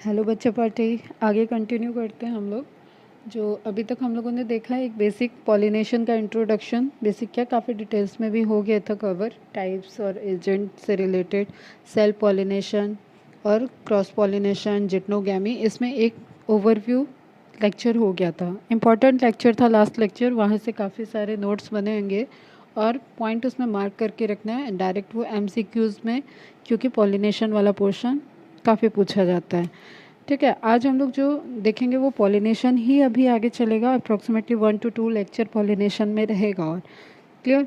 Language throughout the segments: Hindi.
हेलो बच्चे पार्टी। आगे कंटिन्यू करते हैं हम लोग। जो अभी तक हम लोगों ने देखा है एक बेसिक पॉलिनेशन का इंट्रोडक्शन। बेसिक क्या, काफ़ी डिटेल्स में भी हो गया था कवर, टाइप्स और एजेंट से रिलेटेड, सेल्फ पॉलिनेशन और क्रॉस पॉलिनेशन, जिटनोगैमी। इसमें एक ओवरव्यू लेक्चर हो गया था, इम्पॉर्टेंट लेक्चर था लास्ट लेक्चर। वहाँ से काफ़ी सारे नोट्स बने होंगे और पॉइंट उसमें मार्क करके रखना है डायरेक्ट वो एमसीक्यूज़ में, क्योंकि पॉलिनेशन वाला पोर्शन काफ़ी पूछा जाता है। ठीक है, आज हम लोग जो देखेंगे वो पॉलिनेशन ही अभी आगे चलेगा। अप्रॉक्सीमेटली 1 to 2 लेक्चर पॉलिनेशन में रहेगा। और क्लियर,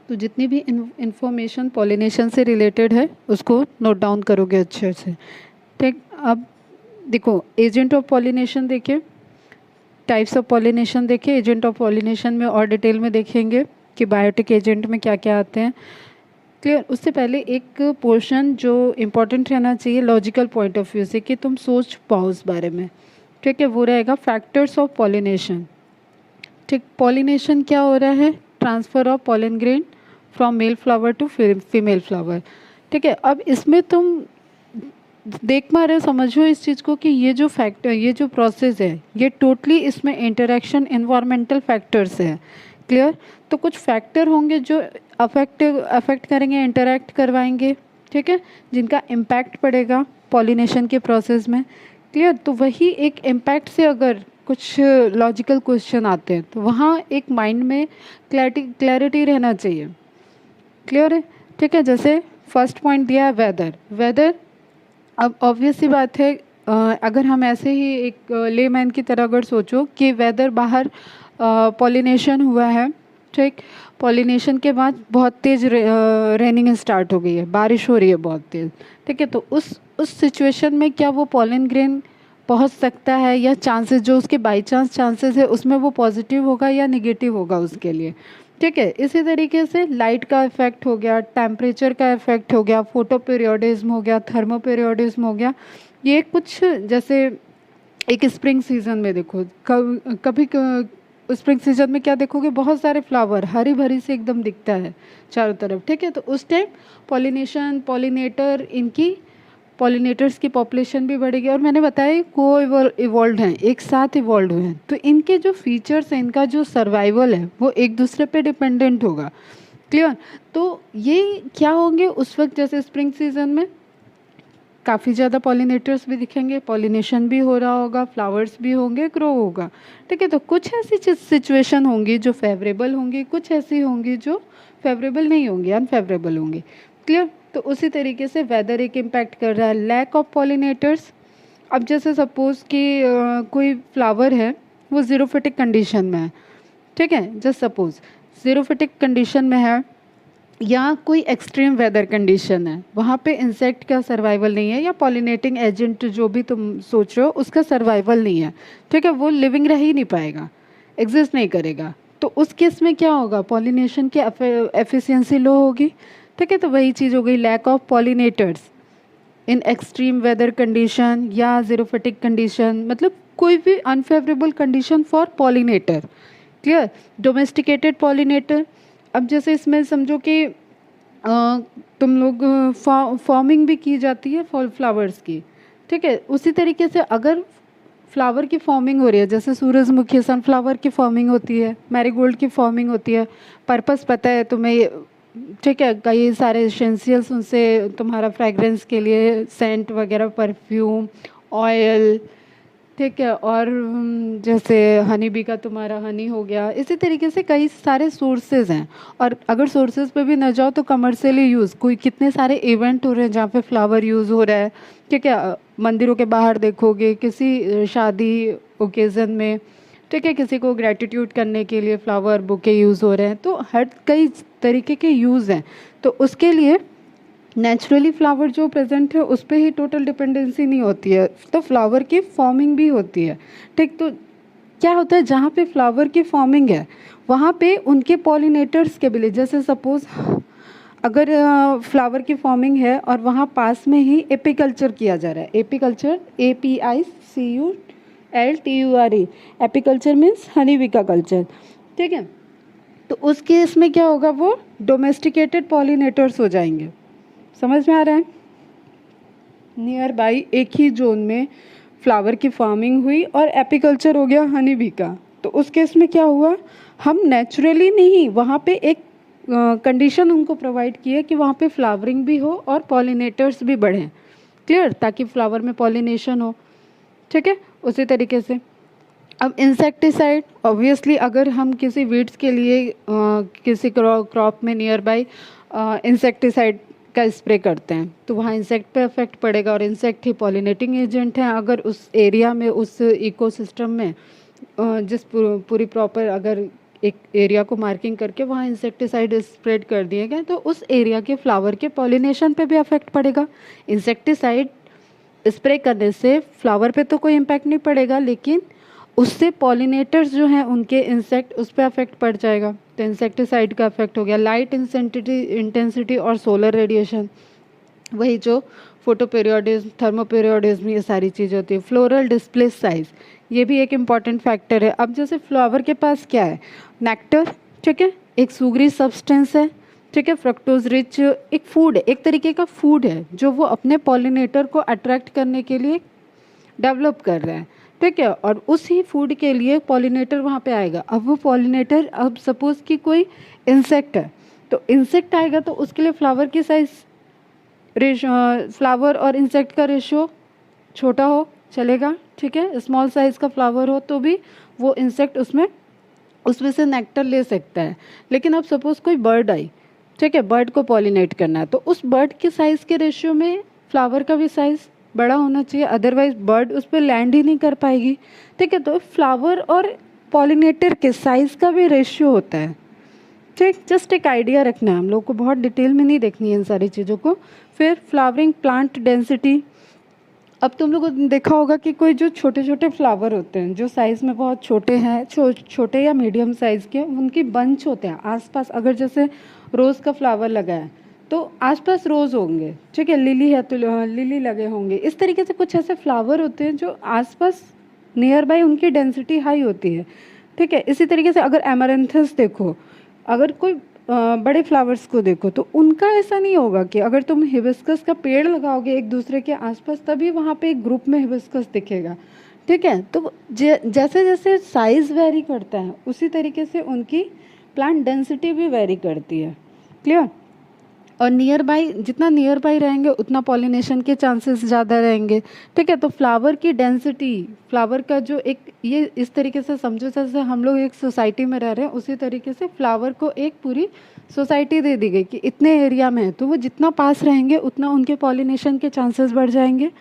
तो जितनी भी इंफॉर्मेशन पॉलिनेशन से रिलेटेड है उसको नोट डाउन करोगे अच्छे से। ठीक, अब देखो एजेंट ऑफ पॉलिनेशन देखिए, टाइप्स ऑफ पॉलिनेशन देखिए, एजेंट ऑफ पॉलिनेशन में और डिटेल में देखेंगे कि बायोटिक एजेंट में क्या क्या आते हैं। क्लियर, उससे पहले एक पोर्शन जो इम्पोर्टेंट रहना चाहिए लॉजिकल पॉइंट ऑफ व्यू से, कि तुम सोच पाओ उस बारे में। ठीक है, वो रहेगा फैक्टर्स ऑफ पॉलिनेशन। ठीक, पॉलिनेशन क्या हो रहा है, transfer of pollen grain from male flower to female flower. ठीक है, अब इसमें तुम देख पा रहे हो, समझो इस चीज़ को कि ये जो फैक्टर, ये जो प्रोसेस है, ये टोटली इसमें इंटरेक्शन इन्वायरमेंटल फैक्टर्स है। क्लियर, तो कुछ फैक्टर होंगे जो अफेक्ट करेंगे, इंटरेक्ट करवाएंगे, ठीक है, जिनका इम्पैक्ट पड़ेगा पॉलिनेशन के प्रोसेस में। क्लियर, तो वही एक इम्पैक्ट से अगर कुछ लॉजिकल क्वेश्चन आते हैं तो वहाँ एक माइंड में क्लैरिटी रहना चाहिए। क्लियर है, ठीक है। जैसे फर्स्ट पॉइंट दिया है वेदर। वेदर, अब ऑब्वियस सी बात है, अगर हम ऐसे ही एक लेमैन की तरह अगर सोचो कि वेदर बाहर पॉलिनेशन हुआ है, ठीक, पॉलिनेशन के बाद बहुत तेज़ रेनिंग स्टार्ट हो गई है, बारिश हो रही है बहुत तेज़, ठीक है, तो उस सिचुएशन में क्या वो पॉलन ग्रेन पहुंच सकता है, या चांसेस जो उसके बाई चांस चांसेस है उसमें वो पॉजिटिव होगा या निगेटिव होगा उसके लिए। ठीक है, इसी तरीके से लाइट का इफेक्ट हो गया, टेम्परेचर का इफेक्ट हो गया, फोटो पीरियोडिज्म हो गया, थर्मो पीरियोडिज्म हो गया। ये कुछ जैसे एक स्प्रिंग सीजन में देखो, कभी स्प्रिंग सीजन में क्या देखोगे, बहुत सारे फ्लावर हरी भरी से एकदम दिखता है चारों तरफ। ठीक है, तो उस टाइम पॉलिनेशन, पॉलिनेटर, इनकी पॉलिनेटर्स की पॉपुलेशन भी बढ़ेगी। और मैंने बताया को इवॉल्व हैं, एक साथ इवॉल्व हुए हैं, तो इनके जो फीचर्स हैं, इनका जो सर्वाइवल है वो एक दूसरे पे डिपेंडेंट होगा। क्लियर, तो ये क्या होंगे उस वक्त, जैसे स्प्रिंग सीजन में काफ़ी ज़्यादा पॉलिनेटर्स भी दिखेंगे, पॉलिनेशन भी हो रहा होगा, फ्लावर्स भी होंगे, ग्रो होगा। ठीक है, तो कुछ ऐसी सिचुएशन होंगी जो फेवरेबल होंगी, कुछ ऐसी होंगी जो फेवरेबल नहीं होंगी, अनफेवरेबल होंगी। क्लियर, तो उसी तरीके से वेदर एक इम्पैक्ट कर रहा है। लैक ऑफ पॉलिनेटर्स, अब जैसे सपोज़ कि कोई फ्लावर है वो ज़ीरोफिटिक कंडीशन में है, ठीक है, जस्ट सपोज़ ज़ीरोफिटिक कंडीशन में है, या कोई एक्सट्रीम वेदर कंडीशन है, वहाँ पे इंसेक्ट का सर्वाइवल नहीं है, या पॉलिनेटिंग एजेंट जो भी तुम सोच रहे हो उसका सर्वाइवल नहीं है, ठीक है, वो लिविंग रह ही नहीं पाएगा, एग्जिस्ट नहीं करेगा। तो उस केस में क्या होगा, पॉलिनेशन की एफिशिएंसी लो होगी। ठीक है, तो वही चीज़ हो गई, lack of pollinators in extreme weather condition या जीरोफिटिक कंडीशन, मतलब कोई भी unfavourable condition for pollinator. Clear, domesticated pollinator, अब जैसे इसमें समझो कि तुम लोग फॉर्मिंग भी की जाती है फॉल फ्लावर्स की। ठीक है, उसी तरीके से अगर फ्लावर की फॉर्मिंग हो रही है, जैसे सूरजमुखी सनफ्लावर की फॉर्मिंग होती है, मैरीगोल्ड की फॉर्मिंग होती है, पर्पस पता है तुम्हें ठीक है, कई सारे एसेंशियल्स उनसे तुम्हारा फ्रेगरेंस के लिए, सेंट वगैरह, परफ्यूम, ऑयल, ठीक है, और जैसे हनी बी का तुम्हारा हनी हो गया। इसी तरीके से कई सारे सोर्सेज हैं। और अगर सोर्सेज पे भी न जाओ तो कमर्शियली यूज़, कोई कितने सारे इवेंट हो रहे हैं जहाँ पे फ्लावर यूज़ हो रहा है। ठीक है, मंदिरों के बाहर देखोगे, किसी शादी ओकेज़न में, ठीक है, किसी को ग्रेटिट्यूड करने के लिए फ्लावर बुके यूज़ हो रहे हैं, तो हर कई तरीके के यूज़ हैं। तो उसके लिए नेचुरली फ्लावर जो प्रेजेंट है उस पर ही टोटल डिपेंडेंसी नहीं होती है, तो फ्लावर की फॉर्मिंग भी होती है। ठीक, तो क्या होता है, जहाँ पे फ्लावर की फॉर्मिंग है वहाँ पे उनके पॉलिनेटर्स के लिए, जैसे सपोज अगर फ्लावर की फॉर्मिंग है और वहाँ पास में ही एपीकल्चर किया जा रहा है, apiculture, APICULTURE, apiculture means honey bee का कल्चर। ठीक है, तो उस केस में क्या होगा, वो डोमेस्टिकेटेड पॉलिनेटर्स हो जाएंगे। समझ में आ रहा है? नियर बाई एक ही जोन में फ्लावर की फार्मिंग हुई और एपीकल्चर हो गया हनी बी का। तो उस केस में क्या हुआ, हम नेचुरली नहीं, वहाँ पे एक कंडीशन उनको प्रोवाइड की है कि वहाँ पे फ्लावरिंग भी हो और पॉलिनेटर्स भी बढ़ें, क्लियर, ताकि फ्लावर में पॉलिनेशन हो। ठीक है, उसी तरीके से अब इंसेक्टिसाइड, ऑब्वियसली अगर हम किसी वीड्स के लिए किसी क्रॉप में नियर बाई इंसेक्टिसाइड का स्प्रे करते हैं तो वहाँ इंसेक्ट पे इफेक्ट पड़ेगा, और इंसेक्ट ही पॉलिनेटिंग एजेंट है। अगर उस एरिया में, उस इकोसिस्टम में जिस पूरी प्रॉपर अगर एक एरिया को मार्किंग करके वहाँ इंसेक्टिसाइड स्प्रेड कर दिए गए तो उस एरिया के फ्लावर के पॉलिनेशन पे भी इफेक्ट पड़ेगा। इंसेक्टिसाइड स्प्रे करने से फ्लावर पे तो कोई इम्पैक्ट नहीं पड़ेगा, लेकिन उससे पॉलिनेटर्स जो हैं उनके इंसेक्ट, उस पर अफेक्ट पड़ जाएगा। तो इंसेक्टिसाइड का इफेक्ट हो गया। लाइट इंटेंसिटी और सोलर रेडिएशन, वही जो फोटो पीरियोडिज्म, थर्मो पीरियोडिज्म, ये सारी चीज़ होती है। फ्लोरल डिस्प्ले साइज, ये भी एक इम्पॉर्टेंट फैक्टर है। अब जैसे फ्लावर के पास क्या है, नेक्टर, ठीक है, एक सुगरी सब्सटेंस है, ठीक है, फ्रक्टोज रिच एक फूड है, एक तरीके का फूड है जो वो अपने पॉलिनेटर को अट्रैक्ट करने के लिए डेवलप कर रहे हैं, ठीक है। और उसी फूड के लिए पॉलिनेटर वहाँ पे आएगा। अब वो पॉलिनेटर, अब सपोज कि कोई इंसेक्ट है तो इंसेक्ट आएगा तो उसके लिए फ्लावर की साइज फ्लावर और इंसेक्ट का रेशियो छोटा हो चलेगा, ठीक है। स्मॉल साइज़ का फ्लावर हो तो भी वो इंसेक्ट उसमें से नेक्टर ले सकता है। लेकिन अब सपोज कोई बर्ड आई, ठीक है, बर्ड को पॉलिनेट करना है तो उस बर्ड के साइज़ के रेशियो में फ्लावर का भी साइज़ बड़ा होना चाहिए, अदरवाइज बर्ड उस पर लैंड ही नहीं कर पाएगी, ठीक है। तो फ्लावर और पॉलिनेटर के साइज़ का भी रेशियो होता है, ठीक। जस्ट एक आइडिया रखना है, हम लोग को बहुत डिटेल में नहीं देखनी है इन सारी चीज़ों को। फिर फ्लावरिंग प्लांट डेंसिटी, अब तुम लोगों ने देखा होगा कि कोई जो छोटे छोटे फ्लावर होते हैं जो साइज़ में बहुत छोटे हैं, छोटे या मीडियम साइज़ के, उनकी बंच होते हैं आसपास। अगर जैसे रोज़ का फ्लावर लगा है तो आसपास रोज़ होंगे, ठीक है, लिली है तो लिली लगे होंगे। इस तरीके से कुछ ऐसे फ्लावर होते हैं जो आसपास नियर बाई उनकी डेंसिटी हाई होती है, ठीक है। इसी तरीके से अगर एमरैंथस देखो, अगर कोई बड़े फ्लावर्स को देखो तो उनका ऐसा नहीं होगा कि अगर तुम हिबिस्कस का पेड़ लगाओगे एक दूसरे के आसपास तभी वहाँ पे एक ग्रुप में हिबिस्कस दिखेगा, ठीक है। तो जैसे जैसे साइज़ वेरी करता है उसी तरीके से उनकी प्लांट डेंसिटी भी वेरी करती है, क्लियर। और नियर बाई, जितना नियर बाई रहेंगे उतना पॉलिनेशन के चांसेस ज़्यादा रहेंगे, ठीक है। तो फ्लावर की डेंसिटी, फ्लावर का जो एक, ये इस तरीके से समझो जैसे हम लोग एक सोसाइटी में रह रहे हैं, उसी तरीके से फ्लावर को एक पूरी सोसाइटी दे दी गई कि इतने एरिया में है तो वो जितना पास रहेंगे उतना उनके पॉलिनेशन के चांसेस बढ़ जाएंगे,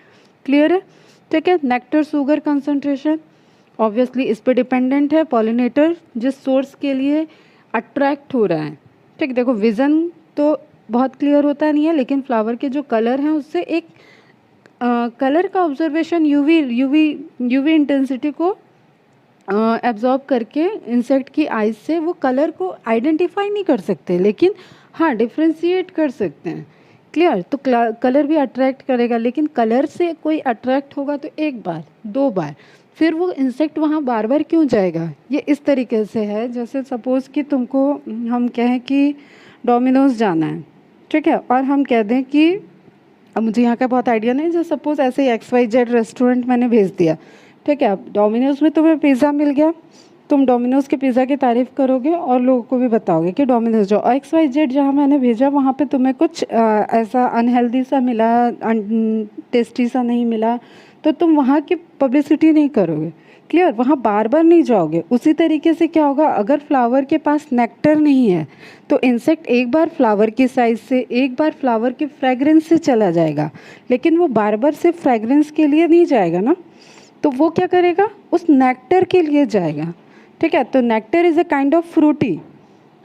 क्लियर है, ठीक है। नेक्टर शुगर कंसनट्रेशन ऑब्वियसली इस पर डिपेंडेंट है, पॉलिनेटर जिस सोर्स के लिए अट्रैक्ट हो रहा है, ठीक। देखो विज़न तो बहुत क्लियर होता नहीं है, लेकिन फ्लावर के जो कलर हैं उससे एक कलर का ऑब्जर्वेशन यूवी इंटेंसिटी को एब्जॉर्ब करके इंसेक्ट की आइज से वो कलर को आइडेंटिफाई नहीं कर सकते, लेकिन हाँ डिफ्रेंशिएट कर सकते हैं, क्लियर। तो कलर भी अट्रैक्ट करेगा, लेकिन कलर से कोई अट्रैक्ट होगा तो एक बार, दो बार, फिर वो इंसेक्ट वहाँ बार बार क्यों जाएगा। ये इस तरीके से है जैसे सपोज़ कि तुमको हम कहें कि डोमिनोज़ जाना है, ठीक है, और हम कह दें कि अब मुझे यहाँ का बहुत आइडिया नहीं, जो सपोज़ ऐसे ही XYZ रेस्टोरेंट मैंने भेज दिया, ठीक है। अब डोमिनोज़ में तुम्हें पिज़्ज़ा मिल गया, तुम डोमिनोज़ के पिज़्ज़ा की तारीफ़ करोगे और लोगों को भी बताओगे कि डोमिनोज़ जो XYZ जहाँ मैंने भेजा वहाँ पे तुम्हें कुछ ऐसा अनहेल्दी सा मिला, टेस्टी सा नहीं मिला, तो तुम वहाँ की पब्लिसिटी नहीं करोगे, क्लियर, वहाँ बार बार नहीं जाओगे। उसी तरीके से क्या होगा, अगर फ्लावर के पास नेक्टर नहीं है तो इंसेक्ट एक बार फ्लावर की साइज से, एक बार फ्लावर के फ्रेगरेंस से चला जाएगा, लेकिन वो बार बार सिर्फ फ्रेगरेंस के लिए नहीं जाएगा ना, तो वो क्या करेगा, उस नेक्टर के लिए जाएगा, ठीक है। तो nectar is a kind of Frooti,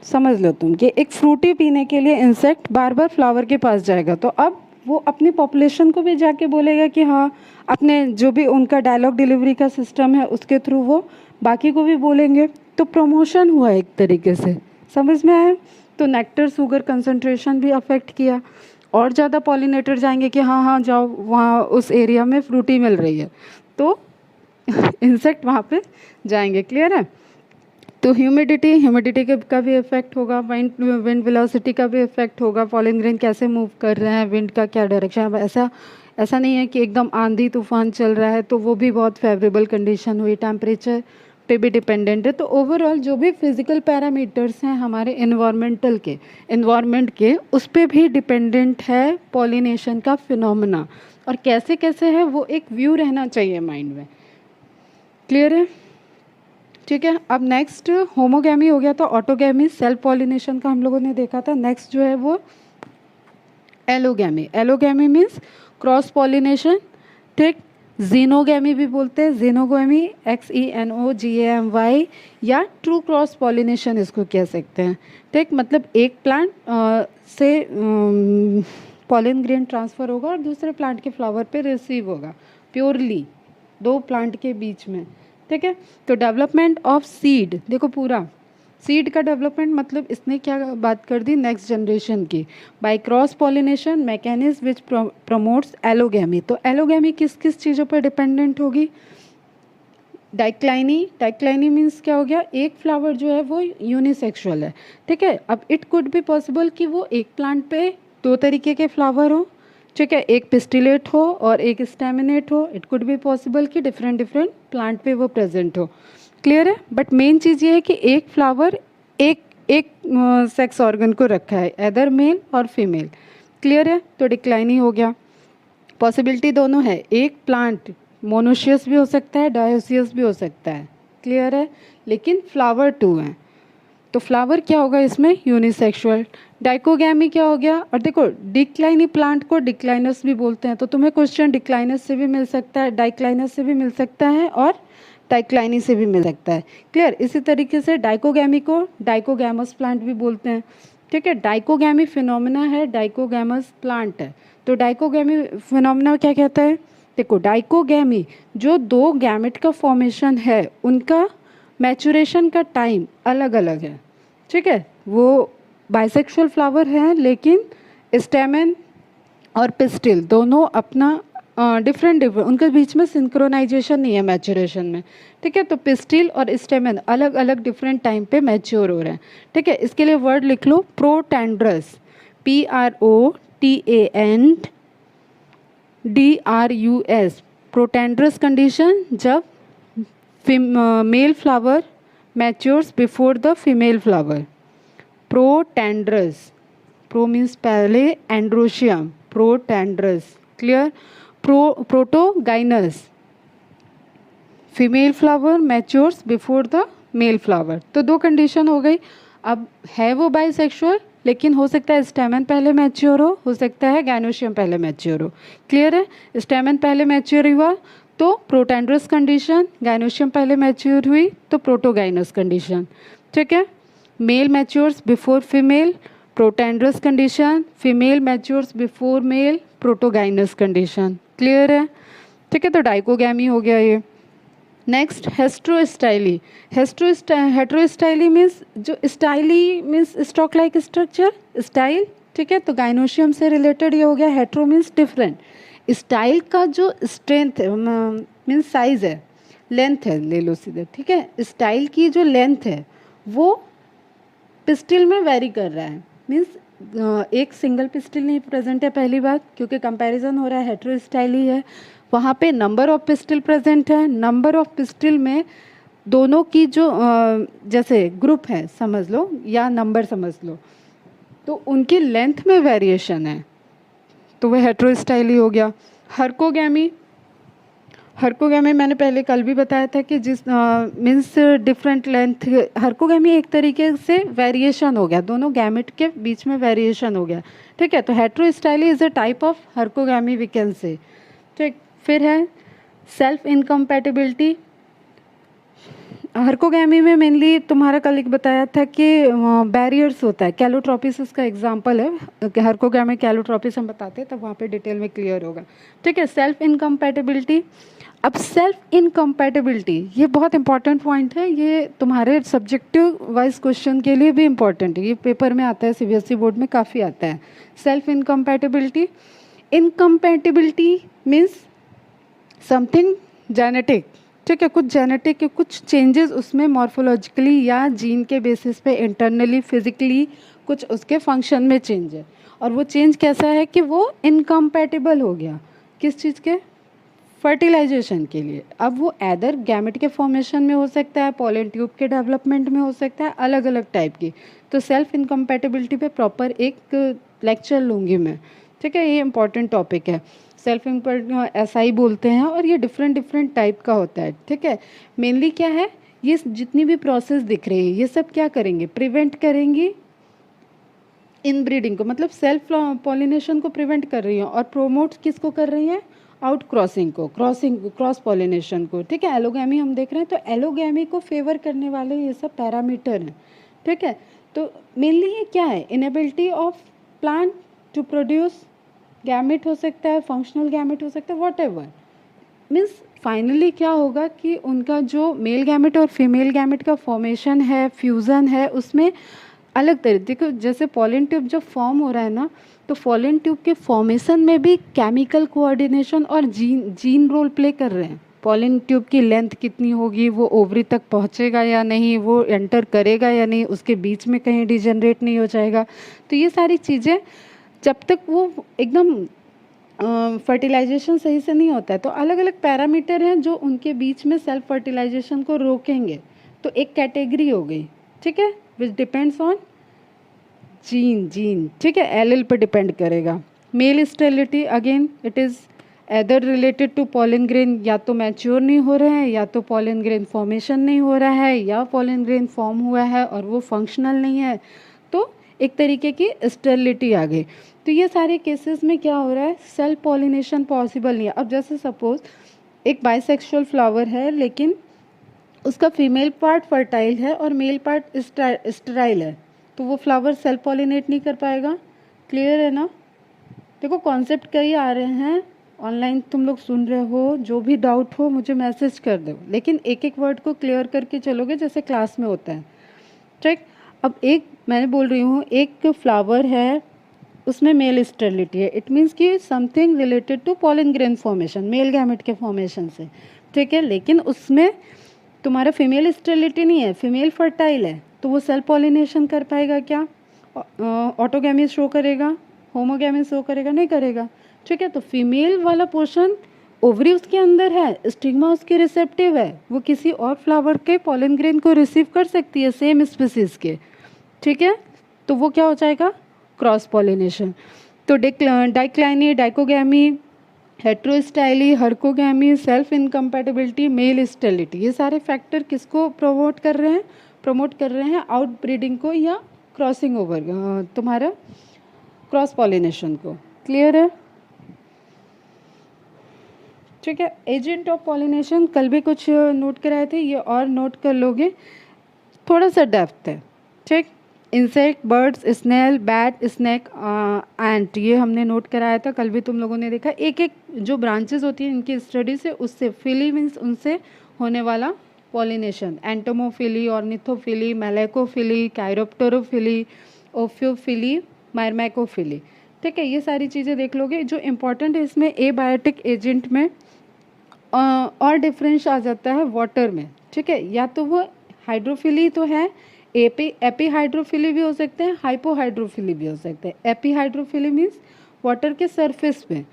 समझ लो तुम कि एक फ्रूटी पीने के लिए इंसेक्ट बार बार फ्लावर के पास जाएगा, तो अब वो अपनी पॉपुलेशन को भी जाके बोलेगा कि हाँ, अपने जो भी उनका डायलॉग डिलीवरी का सिस्टम है उसके थ्रू वो बाकी को भी बोलेंगे, तो प्रमोशन हुआ एक तरीके से, समझ में आया। तो नेक्टर शुगर कंसंट्रेशन भी अफेक्ट किया, और ज़्यादा पॉलिनेटर जाएंगे कि हाँ हाँ जाओ वहाँ उस एरिया में फ्रूटी मिल रही है, तो इंसेक्ट वहाँ पे जाएंगे, क्लियर है। तो ह्यूमिडिटी का भी इफेक्ट होगा, विंड वेलोसिटी का भी इफेक्ट होगा, पॉलन ग्रेन कैसे मूव कर रहे हैं, विंड का क्या डायरेक्शन है, ऐसा ऐसा नहीं है कि एकदम आंधी तूफान चल रहा है तो वो भी बहुत फेवरेबल कंडीशन हुई, टेम्परेचर पे भी डिपेंडेंट है। तो ओवरऑल जो भी फिजिकल पैरामीटर्स हैं हमारे इन्वायरमेंट के उस पर भी डिपेंडेंट है पॉलिनेशन का फिनोमेना, और कैसे कैसे है वो एक व्यू रहना चाहिए माइंड में। क्लियर है? ठीक है। अब नेक्स्ट होमोगैमी हो गया, तो ऑटोगैमी सेल्फ पॉलिनेशन का हम लोगों ने देखा था। नेक्स्ट जो है वो allogamy. Allogamy means cross pollination, ठीक। जीनोगैमी भी बोलते हैं, जीनोगैमी XENOGAMY, या ट्रू क्रॉस पॉलिनेशन इसको कह सकते हैं, ठीक। मतलब एक प्लांट से पॉलिन ग्रेन ट्रांसफ़र होगा और दूसरे प्लांट के फ्लावर पे रिसीव होगा, प्योरली दो प्लांट के बीच में, ठीक है। तो डेवलपमेंट ऑफ सीड, देखो पूरा सीड का डेवलपमेंट, मतलब इसने क्या बात कर दी, नेक्स्ट जनरेशन की, by cross pollination mechanism which promotes allogamy. तो एलोगैमी किस किस चीज़ों पर डिपेंडेंट होगी? डाइक्लाइनी। डाइक्लाइनी मीन्स क्या हो गया, एक फ्लावर जो है वो यूनिसेक्सुअल है, ठीक है। अब इट कुड भी पॉसिबल कि वो एक प्लांट पे दो तरीके के फ्लावर हो, ठीक है, एक पिस्टिलेट हो और एक स्टैमिनेट हो। इट कुड भी पॉसिबल कि डिफरेंट डिफरेंट प्लांट पे वो प्रेजेंट हो। क्लियर है? बट मेन चीज़ ये है कि एक फ्लावर एक एक सेक्स ऑर्गन को रखा है, एदर मेल और फीमेल। क्लियर है? तो डिक्लाइनी हो गया। पॉसिबिलिटी दोनों है, एक प्लांट मोनोशियस भी हो सकता है, डायोसियस भी हो सकता है। क्लियर है? लेकिन फ्लावर टू हैं, तो फ्लावर क्या होगा इसमें, यूनिसेक्सुअल। डाइकोगैमी क्या हो गया? और देखो डिक्लाइनी प्लांट को डिक्लाइनस भी बोलते हैं, तो तुम्हें क्वेश्चन डिक्लाइनस से भी मिल सकता है, डाइक्लाइनस से भी मिल सकता है और डाइक्लाइनी से भी मिल सकता है। क्लियर? इसी तरीके से डाइकोगैमी को डाइकोगैमस प्लांट भी बोलते हैं, ठीक है। डाइकोगैमी फिनोमेना है, डाइकोगैमस प्लांट है। तो डाइकोगैमी फिनोमेना क्या कहता है? देखो डाइकोगैमी जो दो गैमेट का फॉर्मेशन है उनका मैचुरेशन का टाइम अलग अलग है, ठीक है। वो बाइसेक्सुअल फ्लावर है लेकिन स्टेमन और पिस्टिल दोनों अपना डिफरेंट उनके बीच में सिंक्रोनाइजेशन नहीं है मैचुरेशन में, ठीक है। तो पिस्टिल और स्टेमन अलग अलग डिफरेंट टाइम पे मैच्योर हो रहे हैं, ठीक है। इसके लिए वर्ड लिख लो, प्रोटेंड्रस, PROTANDRUS, प्रोटेंड्रस कंडीशन जब male flower matures before the female flower. Protandrous, pro means पहले, androecium, protandrous. Clear? Protogynous, female flower matures before the male flower. तो दो कंडीशन हो गई। अब है वो बाइसेक्सुअल, लेकिन हो सकता है स्टेमन पहले मैच्योर हो सकता है गाइनोशियम पहले मैच्योर हो। क्लियर है? स्टेमन पहले मैच्योर हुआ तो प्रोटेंड्रस कंडीशन, गाइनोशियम पहले मैच्योर हुई तो प्रोटोगाइनस कंडीशन, ठीक है। Male matures before female, protandrous condition, female matures before male, protogynous condition. Clear है? ठीक है। तो डाइकोगैमी हो गया ये। Next heterostyly. हेट्रोस्टाइली मीन्स जो style means stalk like structure, style, ठीक है। तो गाइनोशियम से रिलेटेड ये हो गया। Hetero means different. स्टाइल का जो स्ट्रेंथ है मीन्स साइज है, लेंथ है, ले लो सीधे, ठीक है। स्टाइल की जो लेंथ है वो पिस्टिल में वेरी कर रहा है, मीन्स एक सिंगल पिस्टिल नहीं प्रेजेंट है, पहली बात, क्योंकि कंपैरिजन हो रहा है हेट्रोस्टाइली है। वहाँ पे नंबर ऑफ पिस्टिल प्रेजेंट है, नंबर ऑफ पिस्टिल में दोनों की जो जैसे ग्रुप है समझ लो या नंबर समझ लो, तो उनकी लेंथ में वेरिएशन है, तो वह हेट्रोस्टाइली हो गया। हर्कोगैमी, हर्कोगैमी मैंने पहले कल भी बताया था कि जिस मीन्स डिफरेंट लेंथ, हर्कोगैमी एक तरीके से वेरिएशन हो गया, दोनों गैमेट के बीच में वेरिएशन हो गया, ठीक है। तो heterostyly is a type of herkogamy we can say, ठीक। फिर है सेल्फ इनकम्पैटिबिलिटी। हर्कोगैमी में मेनली तुम्हारा कल एक बताया था कि बैरियर्स होता है, कैलोट्रोपिस उसका एग्जांपल है, हर्कोगैमी कैलोट्रोपिस हम बताते हैं तब वहाँ पे डिटेल में क्लियर होगा, ठीक है। Self incompatibility. अब सेल्फ इनकम्पैटिबिलिटी ये बहुत इंपॉर्टेंट पॉइंट है, ये तुम्हारे सब्जेक्टिव वाइज क्वेश्चन के लिए भी इम्पॉर्टेंट है, ये पेपर में आता है, CBSE बोर्ड में काफ़ी आता है। Self incompatibility, incompatibility means something genetic, ठीक है। कुछ जेनेटिक के कुछ चेंजेस उसमें मॉर्फोलॉजिकली या जीन के बेसिस पे इंटरनली फिजिकली कुछ उसके फंक्शन में चेंज है, और वो चेंज कैसा है कि वो इनकम्पैटिबल हो गया, किस चीज़ के? फर्टिलाइजेशन के लिए। अब वो एदर गैमेट के फॉर्मेशन में हो सकता है, पॉलन ट्यूब के डेवलपमेंट में हो सकता है, अलग अलग टाइप की। तो सेल्फ इनकम्पैटिबिलिटी पे प्रॉपर एक लेक्चर लूँगी मैं, ठीक है। ये इंपॉर्टेंट टॉपिक है। सेल्फ ऐसा ही बोलते हैं और ये डिफरेंट डिफरेंट टाइप का होता है, ठीक है। मेनली क्या है, ये जितनी भी प्रोसेस दिख रही है ये सब क्या करेंगे, प्रिवेंट करेंगी इन ब्रीडिंग को, मतलब सेल्फ पॉलिनेशन को प्रिवेंट कर रही हैं और प्रोमोट किसको कर रही हैं, आउट क्रॉसिंग को, क्रॉस पॉलिनेशन को, ठीक है। एलोगैमी हम देख रहे हैं, तो एलोगैमी को फेवर करने वाले ये सब पैरामीटर हैं, ठीक है। तो मेनली ये क्या है, inability of plant to produce gamete हो सकता है, फंक्शनल गैमेट हो सकता है, वॉट एवर। मीन्स फाइनली क्या होगा कि उनका जो मेल गैमेट और फीमेल गैमेट का फॉर्मेशन है, फ्यूज़न है, उसमें अलग तरह, देखो जैसे पॉलन ट्यूब जब फॉर्म हो रहा है ना, तो पॉलन ट्यूब के फॉर्मेशन में भी केमिकल कोऑर्डिनेशन और जीन रोल प्ले कर रहे हैं। पॉलन ट्यूब की लेंथ कितनी होगी, वो ओवरी तक पहुंचेगा या नहीं, वो एंटर करेगा या नहीं, उसके बीच में कहीं डिजनरेट नहीं हो जाएगा। तो ये सारी चीज़ें जब तक वो एकदम फर्टिलाइजेशन सही से नहीं होता है, तो अलग अलग पैरामीटर हैं जो उनके बीच में सेल्फ फर्टिलाइजेशन को रोकेंगे। तो एक कैटेगरी हो गई, ठीक है, विच डिपेंड्स ऑन जीन, ठीक है, एलील पे डिपेंड करेगा। Male sterility again it is either related to pollen grain, या तो मैच्योर नहीं हो रहे हैं, या तो पॉलन ग्रेन फॉर्मेशन नहीं हो रहा है, या पॉलन ग्रेन फॉर्म हुआ है और वो फंक्शनल नहीं है, तो एक तरीके की स्टेरिलिटी आ गई। तो ये सारे केसेस में क्या हो रहा है, सेल्फ पॉलिनेशन पॉसिबल नहीं है। अब जैसे सपोज एक बाइसेक्सुअल फ्लावर है, लेकिन उसका फीमेल पार्ट फर्टाइल है और मेल पार्ट स्टेराइल है, तो वो फ्लावर सेल्फ पॉलिनेट नहीं कर पाएगा। क्लियर है ना? देखो कॉन्सेप्ट कई आ रहे हैं ऑनलाइन, तुम लोग सुन रहे हो, जो भी डाउट हो मुझे मैसेज कर दो, लेकिन एक एक वर्ड को क्लियर करके चलोगे जैसे क्लास में होता है, ठीक। अब एक मैंने बोल रही हूँ, एक फ्लावर है उसमें मेल स्टेरिलिटी है, इट मीन्स कि something related to pollen grain formation, male gamete के फॉर्मेशन से, ठीक है। लेकिन उसमें तुम्हारा फीमेल स्टेरिलिटी नहीं है, फीमेल फर्टाइल है, तो वो सेल्फ पॉलिनेशन कर पाएगा क्या? ऑटोगैमी शो करेगा, होमोगैमी शो करेगा? नहीं करेगा, ठीक है। तो फीमेल वाला पोर्शन ओवरी उसके अंदर है, स्टिग्मा उसके रिसेप्टिव है, वो किसी और फ्लावर के पॉलन ग्रेन को रिसीव कर सकती है सेम स्पीसीज के, ठीक है। तो वो क्या हो जाएगा, क्रॉस पॉलिनेशन। तो dicliny, dichogamy, heterostyly, herkogamy, self incompatibility, male sterility, ये सारे फैक्टर किसको प्रमोट कर रहे हैं? प्रमोट कर रहे हैं आउट ब्रीडिंग को या क्रॉसिंग ओवर, तुम्हारा क्रॉस पॉलिनेशन को। क्लियर है? ठीक है। एजेंट ऑफ पॉलिनेशन कल भी कुछ नोट कराए थे, ये और नोट कर लोगे, थोड़ा सा डेप्थ है, ठीक। Insect, birds, snail, bat, snake, ant, ये हमने नोट कराया था, कल भी तुम लोगों ने देखा। एक एक जो ब्रांचेस होती हैं इनकी स्टडी से, उससे फिली मीन्स उनसे होने वाला पॉलिनेशन, एंटोमोफिली, ऑर्निथोफिली, मेलेकोफिली, कायरोप्टेरोफिली, ओफियोफिली, मायरमैकोफिली, ठीक है। ये सारी चीज़ें देख लोगे। जो इम्पॉर्टेंट है इसमें एबायोटिक एजेंट में और डिफरेंस आ जाता है वाटर में, ठीक है। या तो वो हाइड्रोफिली तो है, एपी हाइड्रोफिली भी हो सकते हैं, हाइपोहाइड्रोफिली भी हो सकते हैं। एपी हाइड्रोफिली मीन्स वाटर के सरफेस पे,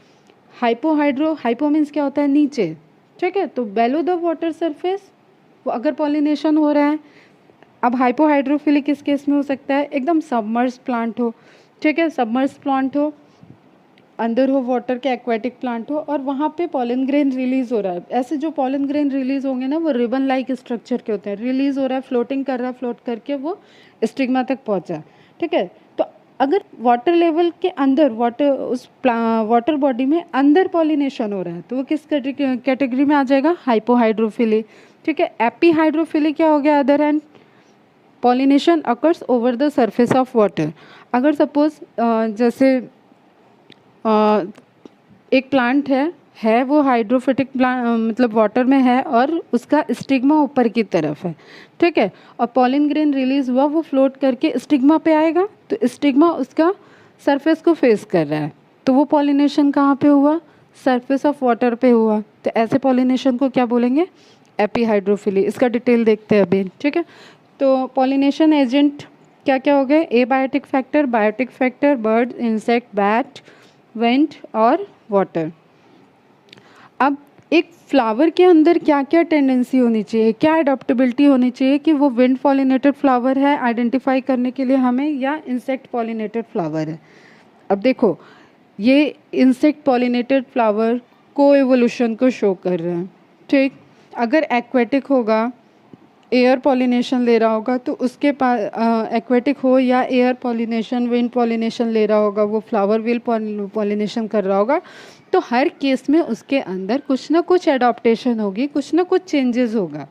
हाइपो मीन्स क्या होता है, नीचे, ठीक है। तो बेलो द वाटर सरफेस वो अगर पॉलिनेशन हो रहा है। अब हाइपोहाइड्रोफिली किस केस में हो सकता है, एकदम सबमर्ज प्लांट हो, ठीक है, सबमर्ज प्लांट हो, अंदर हो वाटर के, एक्वेटिक प्लांट हो, और वहाँ पे पॉलन ग्रेन रिलीज हो रहा है। ऐसे जो पॉलन ग्रेन रिलीज होंगे ना, वो रिबन लाइक स्ट्रक्चर के होते हैं, रिलीज हो रहा है, फ्लोटिंग कर रहा है, फ्लोट करके वो स्टिग्मा तक पहुँचा, ठीक है। तो अगर वाटर लेवल के अंदर, वाटर बॉडी में अंदर पॉलिनेशन हो रहा है, तो वो किस कैटेगरी में आ जाएगा, हाइपोहाइड्रोफिली, ठीक है। एपीहाइड्रोफिली क्या हो गया, other and pollination occurs over the surface of water. अगर सपोज जैसे एक प्लांट है वो हाइड्रोफिटिक प्लांट, मतलब वाटर में है और उसका स्टिग्मा ऊपर की तरफ है, ठीक है, और पॉलन ग्रेन रिलीज हुआ, वो फ्लोट करके स्टिग्मा पे आएगा, तो स्टिग्मा उसका सरफेस को फेस कर रहा है, तो वो पॉलिनेशन कहाँ पे हुआ, सरफेस ऑफ वाटर पे हुआ। तो ऐसे पॉलिनेशन को क्या बोलेंगे, एपीहाइड्रोफिली। इसका डिटेल देखते हैं अभी, ठीक है। तो पॉलिनेशन एजेंट क्या क्या हो गए, abiotic factor, biotic factor, bird, insect, bat, wind और वाटर। अब एक फ्लावर के अंदर क्या क्या टेंडेंसी होनी चाहिए, क्या अडॉप्टेबिलिटी होनी चाहिए कि वो विंड पॉलिनेटेड फ्लावर है आइडेंटिफाई करने के लिए हमें, या इंसेक्ट पॉलिनेटेड फ्लावर है। अब देखो ये इंसेक्ट पॉलिनेटेड फ्लावर को एवोल्यूशन को शो कर रहे हैं, ठीक। अगर एक्वेटिक होगा, एयर पॉलिनेशन ले रहा होगा, तो उसके पास एक्वेटिक हो या एयर पॉलिनेशन विंड पॉलिनेशन ले रहा होगा, वो फ्लावर व्हील पॉलिनेशन कर रहा होगा, तो हर केस में उसके अंदर कुछ ना कुछ एडॉप्टेशन होगी, कुछ ना कुछ चेंजेस होगा,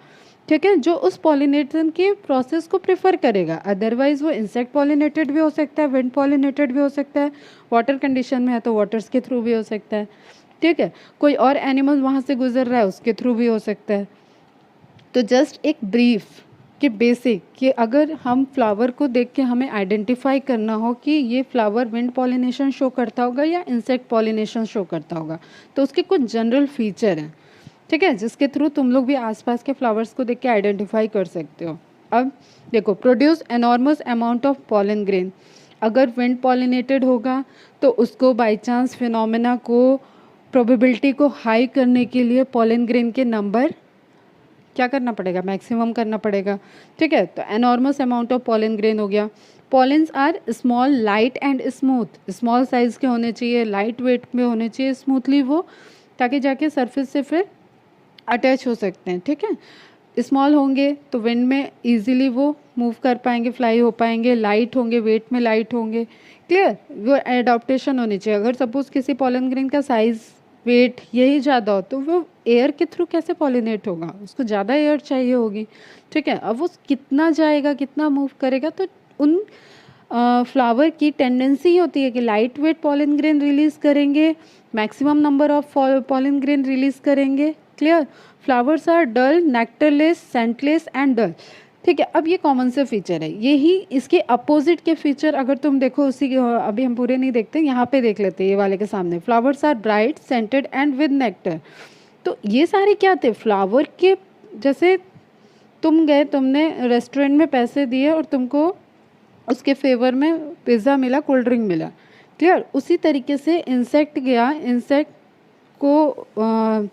ठीक है, जो उस पॉलिनेशन के प्रोसेस को प्रेफर करेगा। अदरवाइज वो इंसेक्ट पॉलिनेटेड भी हो सकता है, विंड पॉलिनेटेड भी हो सकता है, वाटर कंडीशन में है तो वाटर्स के थ्रू भी हो सकता है, ठीक है, कोई और एनिमल वहाँ से गुजर रहा है उसके थ्रू भी हो सकता है। तो जस्ट एक ब्रीफ कि बेसिक कि अगर हम फ्लावर को देख के हमें आइडेंटिफाई करना हो कि ये फ्लावर विंड पॉलिनेशन शो करता होगा या इंसेक्ट पॉलिनेशन शो करता होगा, तो उसके कुछ जनरल फीचर हैं, ठीक है, जिसके थ्रू तुम लोग भी आसपास के फ्लावर्स को देख के आइडेंटिफाई कर सकते हो। अब देखो, produce enormous amount of pollen grain. अगर विंड पॉलिनेटेड होगा तो उसको बाई चांस फिनोमेना को, प्रोबेबिलिटी को हाई करने के लिए पॉलन ग्रेन के नंबर क्या करना पड़ेगा, मैक्सिमम करना पड़ेगा, ठीक है। तो enormous amount of pollen grain हो गया। Pollens are small light and smooth, small size के होने चाहिए, लाइट वेट में होने चाहिए, स्मूथली वो, ताकि जाके सरफेस से फिर अटैच हो सकते हैं, ठीक है। स्मॉल होंगे तो विंड में इजीली वो मूव कर पाएंगे, फ्लाई हो पाएंगे, लाइट होंगे, वेट में लाइट होंगे, क्लियर। वो एडाप्टेशन होनी चाहिए। अगर सपोज किसी पॉलन ग्रेन का साइज़ वेट यही ज़्यादा हो तो वो एयर के थ्रू कैसे पॉलिनेट होगा, उसको ज़्यादा एयर चाहिए होगी, ठीक है। अब वो कितना जाएगा, कितना मूव करेगा, तो उन फ्लावर की टेंडेंसी होती है कि light weight pollen grain release करेंगे, maximum number of pollen grain release करेंगे, clear. Flowers are dull, nectarless, scentless and dull, ठीक है। अब ये कॉमन से फीचर है, यही इसके अपोजिट के फीचर अगर तुम देखो उसी अभी हम पूरे नहीं देखते, यहाँ पे देख लेते हैं ये वाले के सामने। Flowers are bright, scented and with nectar. तो ये सारे क्या थे, फ्लावर के, जैसे तुम गए, तुमने रेस्टोरेंट में पैसे दिए और तुमको उसके फेवर में पिज़्ज़ा मिला, कोल्ड ड्रिंक मिला, क्लियर। उसी तरीके से इंसेक्ट गया, इंसेक्ट को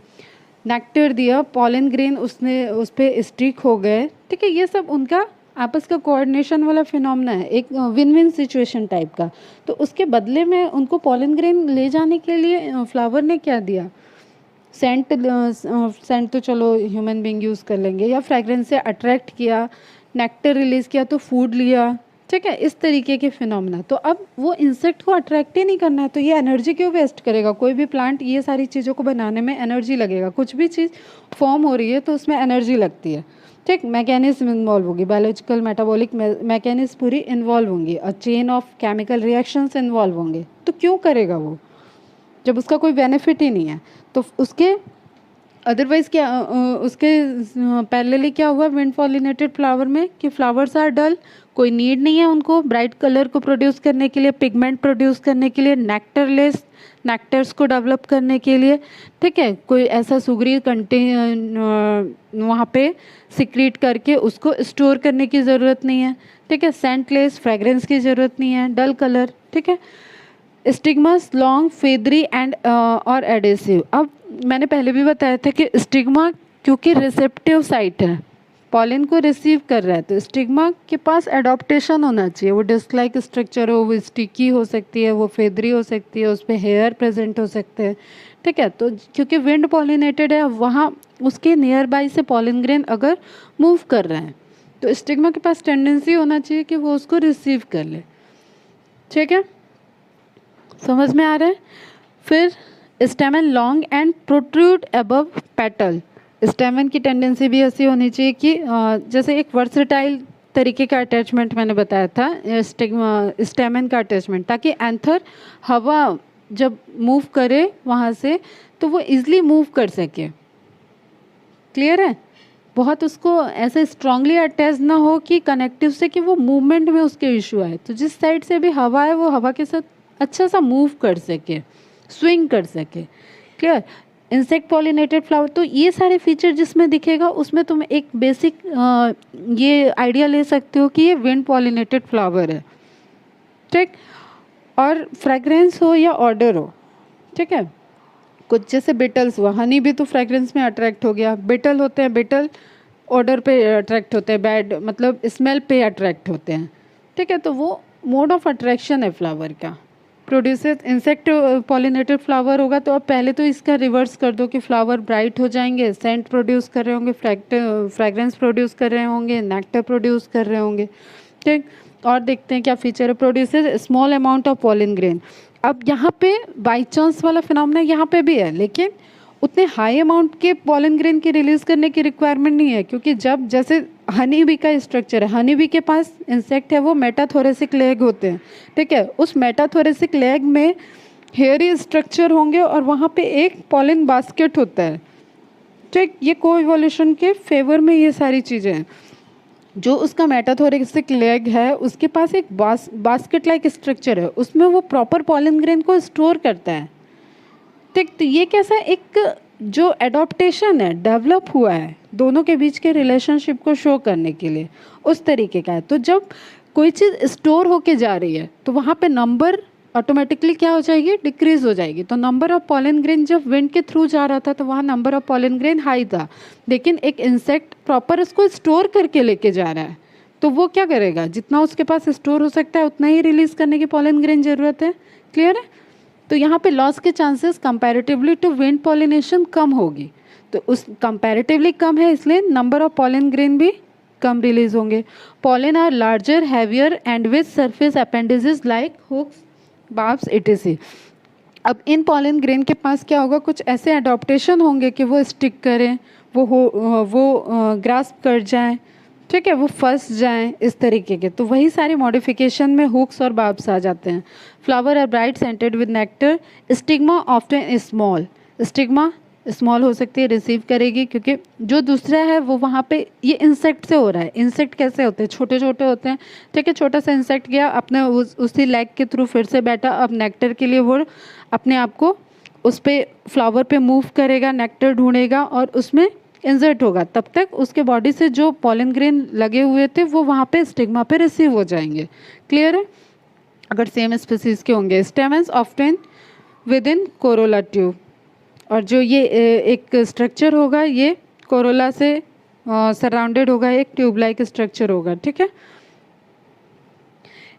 नेक्टर दिया, पॉलन ग्रेन उसने उस पर स्टिक हो गए, ठीक है। ये सब उनका आपस का कोऑर्डिनेशन वाला फिनोमेना है, एक विन विन सिचुएशन टाइप का। तो उसके बदले में उनको पॉलन ग्रेन ले जाने के लिए फ्लावर ने क्या दिया, सेंट। सेंट तो चलो ह्यूमन बीइंग यूज़ कर लेंगे, या फ्रेगरेंस से अट्रैक्ट किया, नेक्टर रिलीज़ किया तो फूड लिया, ठीक है, इस तरीके के फिनोमेना। तो अब वो इंसेक्ट को अट्रैक्ट ही नहीं करना है तो ये एनर्जी क्यों वेस्ट करेगा। कोई भी प्लांट ये सारी चीज़ों को बनाने में एनर्जी लगेगा, कुछ भी चीज़ फॉर्म हो रही है तो उसमें एनर्जी लगती है, ठीक। मैकेनिज्म इन्वॉल्व होगी, बायोलॉजिकल मेटाबॉलिक मैकेनिज्म पूरी इन्वॉल्व होंगी, और chain of chemical reactions involve होंगे। तो क्यों करेगा वो जब उसका कोई बेनिफिट ही नहीं है। तो उसके अदरवाइज़ क्या उसके पैरेलली क्या हुआ विंड पॉलिनेटेड फ्लावर में कि फ्लावर्स आर डल, कोई नीड नहीं है उनको ब्राइट कलर को प्रोड्यूस करने के लिए, पिगमेंट प्रोड्यूस करने के लिए, नेक्टरलेस, नेक्टर्स को डेवलप करने के लिए, ठीक है। कोई ऐसा सुगरी वहाँ पे सिक्रीट करके उसको स्टोर करने की ज़रूरत नहीं है, ठीक है। सेंटलेस, फ्रेगरेंस की ज़रूरत नहीं है, डल कलर, ठीक है। स्टिग्मास लॉन्ग, फेदरी एंड और एडेसिव। अब मैंने पहले भी बताया था कि स्टिग्मा क्योंकि रिसेप्टिव साइट है, पॉलन को रिसीव कर रहा है, तो स्टिग्मा के पास एडॉप्टेशन होना चाहिए। वो डिस्क लाइक स्ट्रक्चर हो, वो स्टिकी हो सकती है, वो फेदरी हो सकती है, उस पर हेयर प्रेजेंट हो सकते हैं, ठीक है। तो क्योंकि विंड पॉलिनेटेड है, वहाँ उसके नियर बाई से पॉलन ग्रेन अगर मूव कर रहे हैं तो स्टिग्मा के पास टेंडेंसी होना चाहिए कि वो उसको रिसीव कर ले, ठीक है। समझ में आ रहा है। फिर स्टेमन long and protrude above petal. स्टेमन की टेंडेंसी भी ऐसी होनी चाहिए कि जैसे एक वर्सटाइल तरीके का अटैचमेंट मैंने बताया था, स्टेमन का अटैचमेंट, ताकि एंथर हवा जब मूव करे वहाँ से तो वो इजली मूव कर सके, क्लियर है। बहुत उसको ऐसे स्ट्रांगली अटैच ना हो कि कनेक्टिव से कि वो मूवमेंट में उसके इशू आए, तो जिस साइड से भी हवा है वो हवा के साथ अच्छा सा मूव कर सके, स्विंग कर सके, क्लियर। इंसेक्ट पॉलिनेटेड फ्लावर, तो ये सारे फीचर जिसमें दिखेगा उसमें तुम एक बेसिक ये आइडिया ले सकते हो कि ये विंड पॉलिनेटेड फ्लावर है, ठीक। और फ्रेगरेंस हो या ऑर्डर हो, ठीक है। कुछ जैसे बिटल्स हुआ, हनी भी तो फ्रेग्रेंस में अट्रैक्ट हो गया, बिटल होते हैं, बिटल ऑर्डर पे अट्रैक्ट होते हैं, बैड मतलब स्मेल पे अट्रैक्ट होते हैं, ठीक है। तो वो मोड ऑफ अट्रैक्शन है फ्लावर का। प्रोड्यूसेस इंसेक्ट पॉलिनेटेड फ्लावर होगा तो अब पहले तो इसका रिवर्स कर दो कि फ्लावर ब्राइट हो जाएंगे, सेंट प्रोड्यूस कर रहे होंगे, फ्रेग्रेंस प्रोड्यूस कर रहे होंगे, नेक्टर प्रोड्यूस कर रहे होंगे, ठीक। और देखते हैं क्या फीचर है। Produces small amount of pollen grain. अब यहाँ पे बाई चांस वाला फिनोमेना यहाँ पे भी है, लेकिन उतने हाई अमाउंट के पॉलन ग्रेन की रिलीज करने की रिक्वायरमेंट नहीं है, क्योंकि जब जैसे हनी बी का स्ट्रक्चर है, हनी बी के पास इंसेक्ट है वो मेटाथोरेसिक लेग होते हैं, ठीक है। उस मेटाथोरेसिक लेग में हेयरी स्ट्रक्चर होंगे और वहाँ पे एक पॉलन बास्केट होता है, ठीक। ये को इवोल्यूशन के फेवर में ये सारी चीज़ें हैं। जो उसका मेटाथोरेसिक लेग है उसके पास एक बास्केट लाइक स्ट्रक्चर है, उसमें वो प्रॉपर पॉलन ग्रेन को स्टोर करता है, ठीक। तो ये कैसा एक जो एडॉप्टेशन है, डेवलप हुआ है दोनों के बीच के रिलेशनशिप को शो करने के लिए, उस तरीके का है। तो जब कोई चीज़ स्टोर होके जा रही है तो वहाँ पे नंबर ऑटोमेटिकली क्या हो जाएगी, डिक्रीज हो जाएगी। तो नंबर ऑफ पॉलन ग्रेन जब विंड के थ्रू जा रहा था तो वहाँ number of pollen grain high था, लेकिन एक इंसेक्ट प्रॉपर उसको स्टोर करके लेके जा रहा है तो वो क्या करेगा, जितना उसके पास स्टोर हो सकता है उतना ही रिलीज करने की पॉलन ग्रेन ज़रूरत है। क्लियर है। तो यहाँ पे लॉस के chances comparatively to wind pollination कम होगी, तो उस कंपैरेटिवली कम है इसलिए नंबर ऑफ पॉलन ग्रेन भी कम रिलीज होंगे। Pollen are larger, heavier and with surface appendages like hooks, barbs etc। अब इन पॉलन ग्रेन के पास क्या होगा, कुछ ऐसे अडॉप्टेशन होंगे कि वो स्टिक करें, वो ग्रास्प कर जाएं, ठीक है, वो फंस जाएं इस तरीके के। तो वही सारी मॉडिफिकेशन में हुक्स और बार्ब्स आ जाते हैं। Flower are bright scented with nectar. Stigma often small, stigma small हो सकती है, रिसीव करेगी, क्योंकि जो दूसरा है वो वहाँ पे ये इंसेक्ट से हो रहा है। इंसेक्ट कैसे होते हैं, छोटे छोटे होते हैं, ठीक है। छोटा सा इंसेक्ट गया अपने उसी लेग के थ्रू फिर से बैठा, अब नेक्टर के लिए वो अपने आप को उस पर फ्लावर पे मूव करेगा, नेक्टर ढूंढेगा और उसमें इंसर्ट होगा। तब तक उसके बॉडी से जो पॉलन ग्रेन लगे हुए थे वो वहाँ पे स्टिग्मा पे रिसीव हो जाएंगे। क्लियर है। अगर सेम स्पीसीज के होंगे। Stamens often with in Corolla tube, और जो ये एक स्ट्रक्चर होगा ये कोरोला से सराउंडेड होगा, एक ट्यूब लाइक स्ट्रक्चर होगा, ठीक है।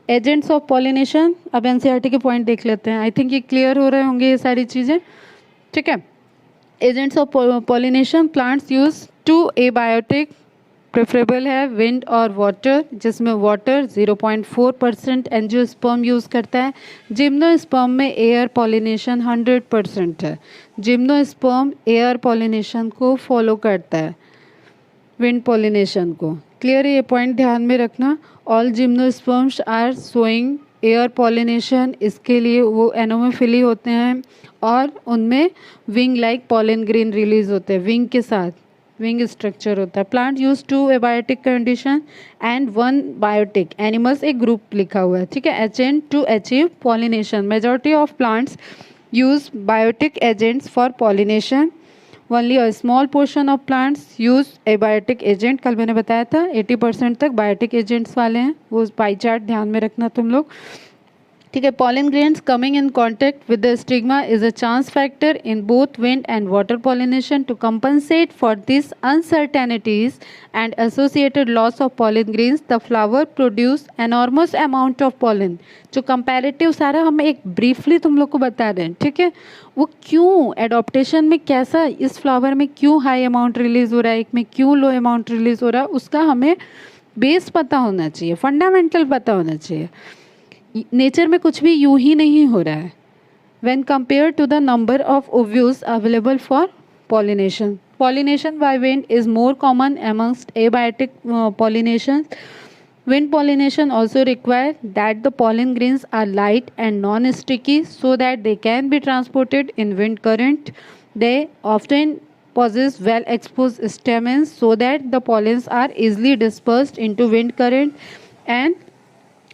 एजेंट्स ऑफ पॉलिनेशन, अब एनसीईआरटी के पॉइंट देख लेते हैं। आई थिंक ये क्लियर हो रहे होंगे ये सारी चीज़ें, ठीक है। Agents of pollination, plants use to abiotic, preferable है विंड और वाटर, जिसमें वाटर 0.4% एंजियोस्पर्म यूज़ करता है। जिम्नोस्पर्म में एयर पॉलिनेशन 100% है। जिम्नोस्पर्म एयर पॉलिनेशन को फॉलो करता है, विंड पॉलिनेशन को। क्लियर है, ये पॉइंट ध्यान में रखना। All gymnosperms are showing air pollination, इसके लिए वो एनोमोफिली होते हैं और उनमें wing like pollen grain release होते हैं, विंग के साथ विंग स्ट्रक्चर होता है। Plant use to abiotic condition and one biotic, animals एक ग्रुप लिखा हुआ है, ठीक है, agent to achieve pollination. Majority of plants use biotic agents for pollination, only a small portion of plants use abiotic agent. कल मैंने बताया था 80% तक बायोटिक एजेंट्स वाले हैं, वो पाई चार्ट ध्यान में रखना तुम लोग, ठीक है। Pollen grains coming in contact with the stigma is a chance factor in both wind and water pollination. To compensate for this uncertainties and associated loss of pollen grains, the flower produce enormous amount of pollen. जो कंपैरेटिव सारा हम एक ब्रीफली तुम लोग को बता रहे हैं, ठीक है, वो क्यों एडॉप्टेशन में कैसा, इस फ्लावर में क्यों हाई अमाउंट रिलीज हो रहा है, एक में क्यों लो अमाउंट रिलीज हो रहा है, उसका हमें बेस पता होना चाहिए, फंडामेंटल पता होना चाहिए। नेचर में कुछ भी यूं ही नहीं हो रहा है। When compared to the number of ovules available for pollination, pollination by wind is more common amongst abiotic pollinations. Wind pollination also requires that the pollen grains are light and non-sticky so that they can be transported in wind current. They often possess well-exposed stamens so that the pollens are easily dispersed into wind current, and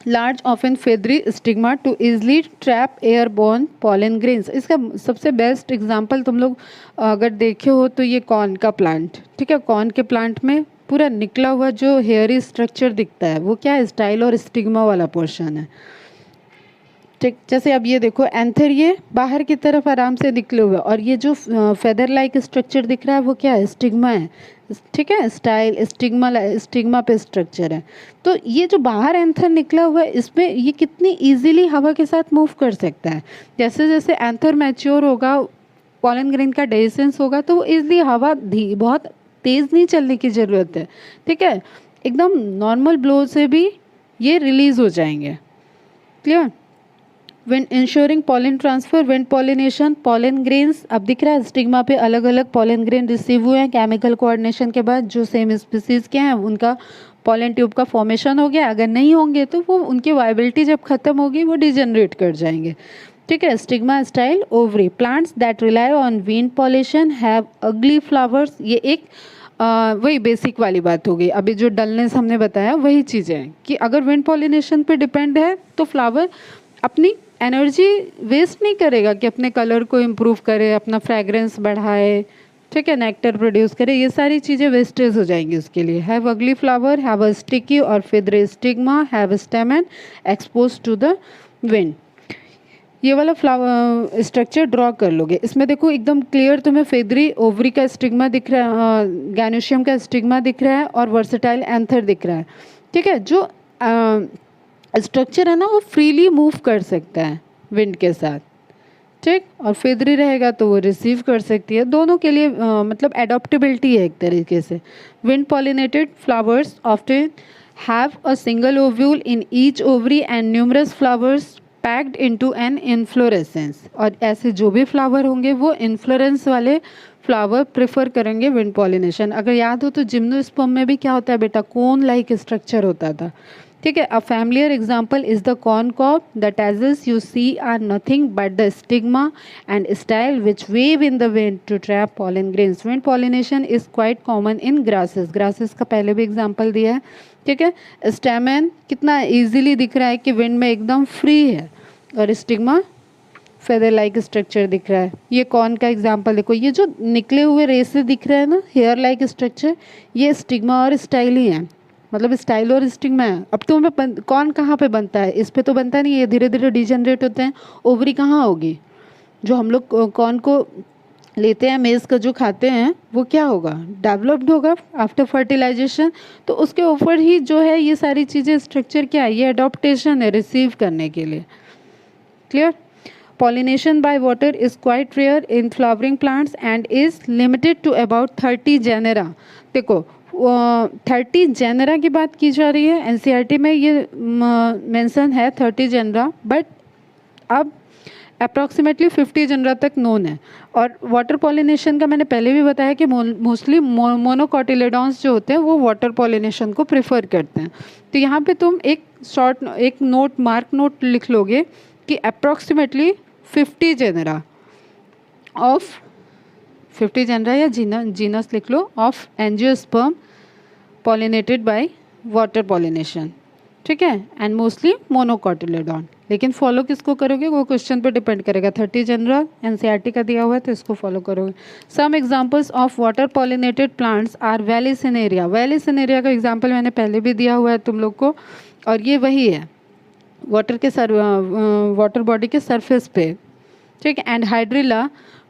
large often feathery stigma to easily trap airborne pollen grains. इसका सबसे बेस्ट एग्जांपल तुम लोग अगर देखे हो तो ये कॉर्न का प्लांट, ठीक है। कॉर्न के प्लांट में पूरा निकला हुआ जो हेयरी स्ट्रक्चर दिखता है वो क्या है, स्टाइल और स्टिग्मा वाला पोर्शन है, ठीक, जैसे अब ये देखो एंथर ये बाहर की तरफ आराम से निकले हुए और ये जो फेदर लाइक स्ट्रक्चर दिख रहा है वो क्या है, स्टिग्मा है। ठीक है, स्टाइल स्टिग्मा, स्टिग्मा पे स्ट्रक्चर है। तो ये जो बाहर एंथर निकला हुआ है इसमें ये कितनी इजीली हवा के साथ मूव कर सकता है। जैसे जैसे एंथर मैच्योर होगा, पॉलन ग्रेन का डेhiscence होगा तो वो इजली हवा बहुत तेज़ नहीं चलने की ज़रूरत है। ठीक है, एकदम नॉर्मल ब्लो से भी ये रिलीज़ हो जाएंगे। Clear. when ensuring pollen transfer, when pollination, pollen grains, अब दिख रहा है स्टिग्मा पे अलग अलग pollen grain रिसीव हुए हैं केमिकल कोऑर्डिनेशन के बाद, जो सेम स्पीसीज के हैं उनका pollen ट्यूब का फॉर्मेशन हो गया। अगर नहीं होंगे तो वो उनकी वाइबिलिटी जब खत्म होगी वो डिजेनरेट कर जाएंगे। ठीक है, stigma style ovary plants that rely on wind pollination have ugly flowers. ये एक वही बेसिक वाली बात हो गई। अभी जो डलनेस हमने बताया वही चीज़ें हैं कि अगर विंड पॉलिनेशन पे डिपेंड है तो फ्लावर अपनी एनर्जी वेस्ट नहीं करेगा कि अपने कलर को इम्प्रूव करे, अपना फ्रेगरेंस बढ़ाए, ठीक है, नेक्टर प्रोड्यूस करे, ये सारी चीज़ें वेस्टेज हो जाएंगी उसके लिए। हैव अगली फ्लावर, हैव अ स्टिकी और feathery stigma, have stamen expose to the wind. ये वाला फ्लावर स्ट्रक्चर ड्रॉ कर लोगे। इसमें देखो एकदम क्लियर तुम्हें फेदरी ओवरी का स्टिग्मा दिख रहा है, गैनोशियम का स्टिग्मा दिख रहा है और वर्सेटाइल एंथर दिख रहा है। ठीक है, जो स्ट्रक्चर है ना वो फ्रीली मूव कर सकता है विंड के साथ। ठीक, और फेदरी रहेगा तो वो रिसीव कर सकती है। दोनों के लिए मतलब एडॉप्टेबिलिटी है एक तरीके से। Wind pollinated flowers often have a single ovule in each ovary and numerous flowers packed into an inflorescence. और ऐसे जो भी फ्लावर होंगे वो इन्फ्लोरेंस वाले फ्लावर प्रेफर करेंगे विंड पॉलिनेशन। अगर याद हो तो जिम्नोस्पर्म में भी क्या होता है बेटा, कोन लाइक स्ट्रक्चर होता था। ठीक है, a familiar example is the corn cob. The tassels you see are nothing but the stigma and style which wave in the wind to trap pollen grains. Wind pollination is quite common in grasses. Grasses का पहले भी एग्जाम्पल दिया है। ठीक है, स्टेमन कितना इजीली दिख रहा है कि विंड में एकदम फ्री है, और स्टिग्मा फेदर लाइक स्ट्रक्चर दिख रहा है। ये कॉर्न का एग्जाम्पल देखो, ये जो निकले हुए रेसे दिख रहे हैं ना, हेयर लाइक स्ट्रक्चर, ये स्टिग्मा और स्टाइल ही है, मतलब स्टाइल और स्टिग्मा है। अब तो हमें कौन कहाँ पे बनता है, इस पे तो बनता नहीं है, धीरे धीरे डिजेनरेट होते हैं। ओवरी कहाँ होगी, जो हम लोग कौन को लेते हैं, मेज़ का जो खाते हैं वो क्या होगा, डेवलप्ड होगा आफ्टर फर्टिलाइजेशन। तो उसके ऊपर ही जो है ये सारी चीज़ें स्ट्रक्चर क्या है, ये अडॉप्टेशन है रिसीव करने के लिए। Clear. Pollination by water is quite rare in flowering plants and is limited to about 30 genera। देखो 30 जेनरा की बात की जा रही है, एनसीईआरटी में ये मेंशन है 30 जेनरा, बट अब अप्रॉक्सीमेटली 50 जेनरा तक नोन है। और वाटर पॉलिनेशन का मैंने पहले भी बताया कि मोस्टली मोनोकॉटिलेडॉन्स जो होते हैं वो वाटर पॉलिनेशन को प्रेफर करते हैं। तो यहाँ पे तुम एक नोट, मार्क नोट लिख लोगे कि अप्रॉक्सीमेटली 50 जेनरा ऑफ 50 जेनरा या जीनस लिख लो of angiosperm pollinated by water pollination. ठीक है, एंड मोस्टली मोनोकॉटिलेडॉन। लेकिन फॉलो किसको करोगे वो क्वेश्चन पे डिपेंड करेगा। 30 जेनरा एनसीईआरटी का दिया हुआ है तो इसको फॉलो करोगे। Some examples of water pollinated plants are Vallisneria. Vallisneria का एग्जांपल मैंने पहले भी दिया हुआ है तुम लोग को, और ये वही है वाटर बॉडी के सरफेस पे। ठीक है, and Hydrilla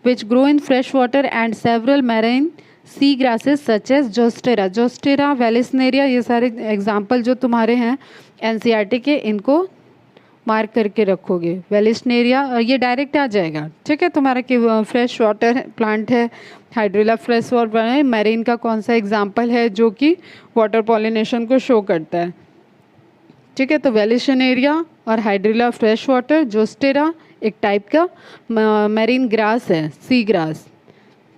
which grow in fresh water and several marine sea grasses such as Zostera. Zostera, Vallisneria, ये सारे एग्जाम्पल जो तुम्हारे हैं एनसीईआरटी के, इनको मार्क करके रखोगे। वैलिसनेरिया और ये डायरेक्ट आ जाएगा। ठीक है, तुम्हारा कि फ्रेश वाटर प्लांट है, हाइड्रिला फ्रेश वाटर है, मैरीन का कौन सा एग्जाम्पल है जो कि वाटर पॉलिनेशन को शो करता है। ठीक है, तो वैलिसनेरिया और हाइड्रिला फ्रेश वाटर, जोस्टेरा एक टाइप का मैरीन ग्रास है, सी ग्रास।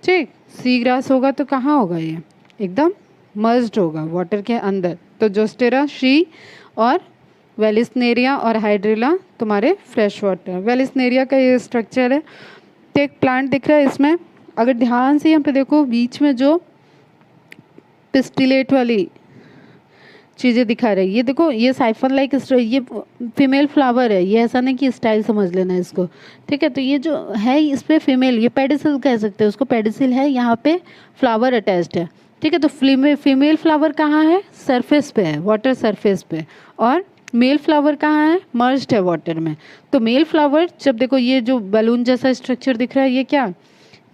ठीक, सी ग्रास होगा तो कहाँ होगा, ये एकदम मर्ज्ड होगा वाटर के अंदर। तो जोस्टेरा शी और वैलिसनेरिया और हाइड्रिला तुम्हारे फ्रेश वाटर। वैलिसनेरिया का ये स्ट्रक्चर है। तो एक प्लांट दिख रहा है इसमें, अगर ध्यान से यहाँ पे देखो बीच में जो पिस्टिलेट वाली चीज़ें दिखा रही है, ये देखो, ये साइफन लाइक ये फीमेल फ्लावर है, ये ऐसा नहीं कि स्टाइल समझ लेना इसको। ठीक है, तो ये जो है इस पर फीमेल, ये पेडिसिल कह सकते हैं उसको, पेडिसिल है, यहाँ पे फ्लावर अटैच्ड है। ठीक है, तो फीमेल फ्लावर कहाँ है, सरफेस पे है, वाटर सरफेस पे, और मेल फ्लावर कहाँ है, मर्ज्ड है वाटर में। तो मेल फ्लावर जब देखो ये जो बलून जैसा स्ट्रक्चर दिख रहा है ये क्या,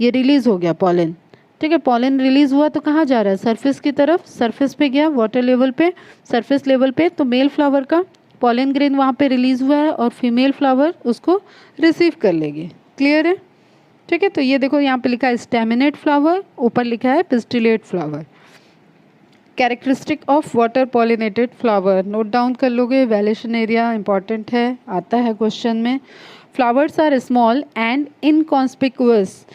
ये रिलीज हो गया पॉलन, ठीक है। पॉलन रिलीज हुआ तो कहाँ जा रहा है, सरफेस की तरफ, सरफेस पे गया वाटर लेवल पे, सरफेस लेवल पे। तो मेल फ्लावर का पॉलन ग्रेन वहाँ पे रिलीज हुआ है और फीमेल फ्लावर उसको रिसीव कर लेगी। क्लियर है, ठीक है। तो ये देखो यहाँ पे लिखा है स्टेमिनेट फ्लावर, ऊपर लिखा है pistillate flower. Characteristic of water pollinated flower note down कर लोगे, वैल्यूएशन एरिया इंपॉर्टेंट है, आता है क्वेश्चन में। Flowers are small and inconspicuous,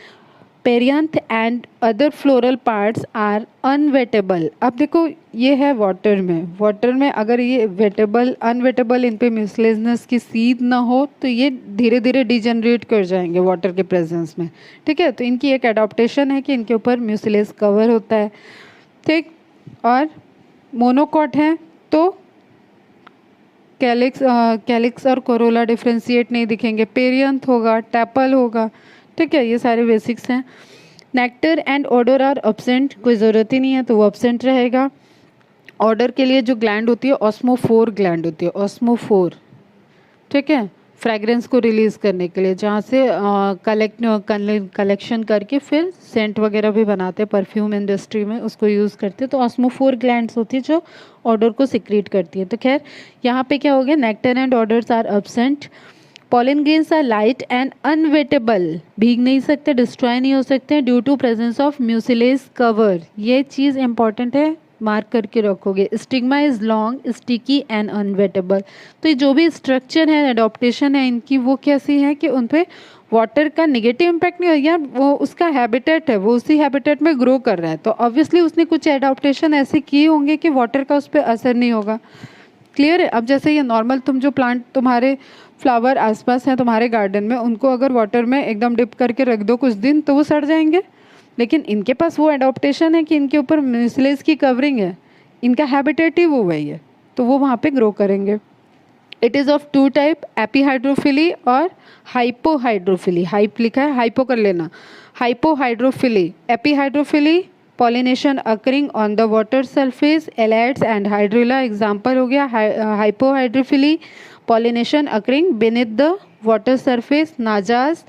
perianth and other floral parts are unwettable. अब देखो ये है वाटर में, वाटर में अगर ये वेटेबल अनवेटेबल इन पे म्यूसिलेजनेस की सीड ना हो तो ये धीरे धीरे डिजेनरेट कर जाएंगे वाटर के प्रेजेंस में, ठीक है। तो इनकी एक एडाप्टेशन है कि इनके ऊपर म्यूसिलेज कवर होता है, ठीक। और मोनोकॉट है तो कैलिक्स और कोरोला डिफ्रेंशिएट नहीं दिखेंगे, पेरियंथ होगा, टैपल होगा, ठीक है। ये सारे बेसिक्स हैं। Nectar and odour are absent, कोई ज़रूरत ही नहीं है तो वो एब्सेंट रहेगा। ऑर्डर के लिए जो ग्लैंड होती है ऑस्मोफोर ग्लैंड होती है, ऑस्मोफोर, ठीक है, फ्रेगरेंस को रिलीज़ करने के लिए, जहाँ से कलेक्शन करके फिर सेंट वगैरह भी बनाते हैं, परफ्यूम इंडस्ट्री में उसको यूज़ करते हैं। तो ऑस्मोफोर ग्लैंड्स होती है जो ऑर्डर को सिक्रीट करती है। तो खैर यहाँ पे क्या हो गया, nectar and odours are absent. Pollen grains are light and unwettable, भीग नहीं सकते, डिस्ट्रॉय नहीं हो सकते due to presence of mucilage cover. ये चीज़ इंपॉर्टेंट है, मार्क करके रखोगे। Stigma is long, sticky and unwettable. तो ये जो भी स्ट्रक्चर है, एडॉप्टेशन है इनकी, वो कैसी है कि उन पर वाटर का नेगेटिव इम्पैक्ट नहीं हो, या वो उसका हैबिटेट है, वो उसी हैबिटेट में ग्रो कर रहा है, तो ऑब्वियसली उसने कुछ एडॉप्टेशन ऐसे किए होंगे कि वाटर का उस पर असर नहीं होगा। क्लियर है। अब जैसे ये नॉर्मल तुम जो प्लांट, तुम्हारे फ्लावर आसपास हैं तुम्हारे गार्डन में, उनको अगर वाटर में एकदम डिप करके रख दो कुछ दिन तो वो सड़ जाएंगे, लेकिन इनके पास वो एडॉप्टेशन है कि इनके ऊपर म्यूसिलेज की कवरिंग है, इनका हैबिटेट ही वो वही है, तो वो वहाँ पे ग्रो करेंगे। It is of two type, epihydrophily और हाइपोहाइड्रोफिली। हाइप लिखा है, हाइपो कर लेना, hypohydrophily. Epihydrophily pollination occurring on the water surface, एलाइड्स एंड हाइड्रिला एग्जाम्पल हो गया। Hypohydrophily pollination occurring beneath the water surface, Najas,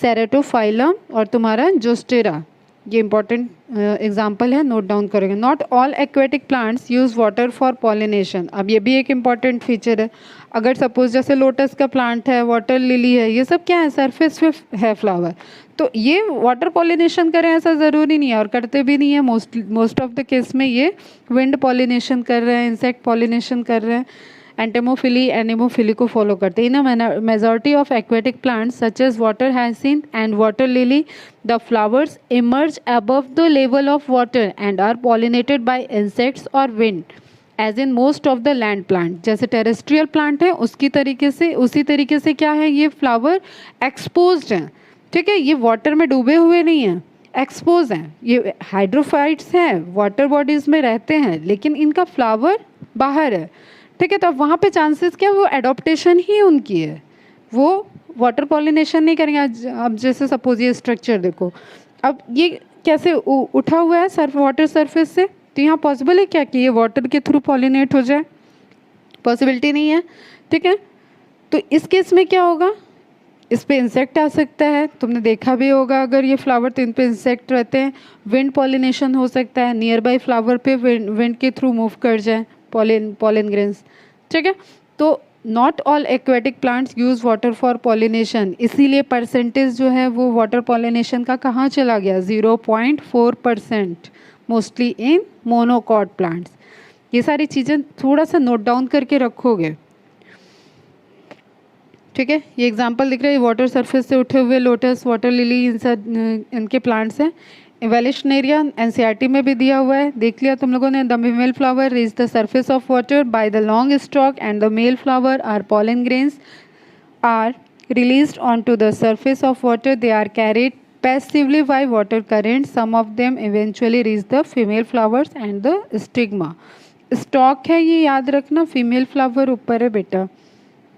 Ceratophyllum और तुम्हारा जोस्टेरा, ये इंपॉर्टेंट एग्जाम्पल है, नोट डाउन करेंगे। Not all aquatic plants use water for pollination. अब ये भी एक इम्पॉर्टेंट फीचर है। अगर सपोज जैसे लोटस का प्लांट है, वाटर लिली है, ये सब क्या है, सरफेस पे है फ्लावर, तो ये वाटर पॉलिनेशन करें ऐसा ज़रूरी नहीं है और करते भी नहीं है। मोस्ट ऑफ द केस में ये विंड पॉलिनेशन कर रहे हैं, इंसेक्ट पॉलिनेशन कर रहे हैं, एंटेमोफिली एनेमोफिली को फॉलो करते हैं। In a majority of aquatic plants such as water hyacinth and water lily, the flowers emerge above the level of water and are pollinated by insects or wind, as in most of the land plant. जैसे टेरेस्ट्रियल प्लांट है उसकी तरीके से, उसी तरीके से क्या है, ये फ्लावर एक्सपोज्ड हैं, ठीक है, ये वाटर में डूबे हुए नहीं हैं, एक्सपोज हैं। ये हाइड्रोफाइट्स हैं, वाटर बॉडीज़ में रहते हैं, लेकिन इनका फ्लावर बाहर है, ठीक है। तो अब वहाँ पे चांसेस क्या, वो एडॉप्टेशन ही उनकी है, वो वाटर पॉलिनेशन नहीं करेंगे। अब जैसे सपोज ये स्ट्रक्चर देखो, अब ये कैसे उठा हुआ है सर्फ वाटर सरफेस से, तो यहाँ पॉसिबल है क्या कि ये वाटर के थ्रू पॉलिनेट हो जाए, पॉसिबिलिटी नहीं है, ठीक है। तो इस केस में क्या होगा, इस पे इंसेक्ट आ सकता है, तुमने देखा भी होगा अगर ये फ्लावर तो इन पे इंसेक्ट रहते हैं। विंड पॉलिनेशन हो सकता है, नियर बाई फ्लावर पे विंड के थ्रू मूव कर जाए पॉलन ग्रेन्स, ठीक है। तो not all aquatic plants use water for pollination, इसीलिए परसेंटेज जो है वो वाटर पॉलिनेशन का कहाँ चला गया, 0.4%, मोस्टली इन मोनोकॉट प्लांट्स। ये सारी चीज़ें थोड़ा सा नोट डाउन करके रखोगे, ठीक है। ये एग्जांपल दिख रहा है, वाटर सरफेस से उठे हुए लोटस, वाटर लिली, इनके प्लांट्स हैं। इवैल्यूएशन एरिया एनसीईआरटी में भी दिया हुआ है, देख लिया तुम लोगों ने। The female flower reach the surface of water by the long stalk and the male flower are pollen grains are released onto the surface of water. They are carried passively by water current. Some of them eventually reach the female flowers and the stigma. Stock है ये याद रखना, फीमेल फ्लावर ऊपर है बेटा,